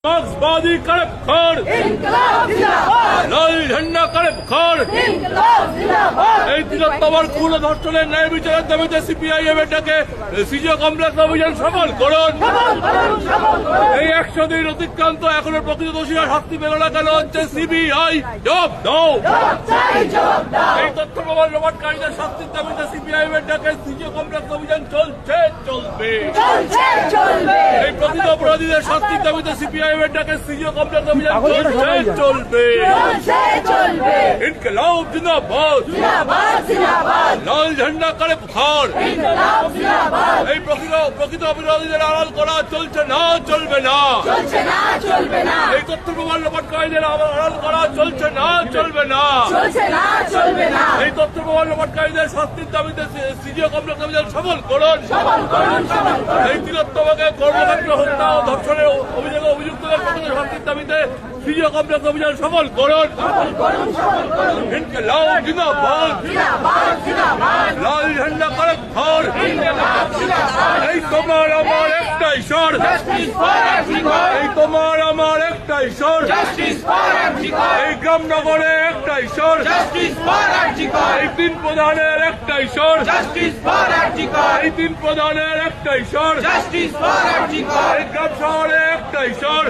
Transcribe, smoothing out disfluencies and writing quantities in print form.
मार्क्सवादी करप खोर লাল ঝান্ডা করপ খোর এই তিলোত্তমার খুন ও ধর্ষণের ন্যায় বিচারের দাবিতে সিপিআইএম এটাকে সিজিও কমপ্লেক্স অভিযান সফল করুন। এই 100 দিন অতিক্রান্ত এখনো প্রকৃত দোষীরা শাস্তি পেল না কেন হচ্ছে সিবিআই জবাব দাও। এই তথ্য প্রমাণ লোপাটকারীদের শাস্তির দাবিতে সিপিআইএম এটাকে সিজিও কমপ্লেক্স অভিযান চলছে চলবে। এই প্রকৃত অপরাধীদের শাস্তির দাবিতে সিপিআইএম এটাকে সিজিও কমপ্লেক্স অভিযান চলছে চলবে। ইনকলাব জিন্দাবাদ লাল ঝান্ডা করে বুখার। এই প্রকৃত অপরাধীদের আড়াল করা চলছে না চলবে না। এই তথ্য প্রমাণ লোপাটকারীদের আড়াল করা চলছে না চলবে না। এই তথ্য প্রমাণ লোপাটকারীদের শাস্তির দাবিতে সিজিও কমপ্লেক্স অভিযান সফল করুন। এই তিলোত্তমাকে কর্মকাণ্ড হত্যা ও ধর্ষণের অভিযোগে অভিযুক্তদের প্রকৃত শাস্তির দাবিতে সিজিও কমপ্লেক্স অভিযান সফল করুন। ইনকলাব জিন্দাবাদ লাল ঝান্ডা করে বুখার। এই তোমার আমার একটাই স্বর, এই তোমার আমার একটাই স্বর, এই গ্রামনগরে একটাই স্বর, এই 3 প্রধানের একটাই স্বর, এই 3 প্রধানের একটাই স্বর, এই গ্রাম শহরে একটাই স্বর।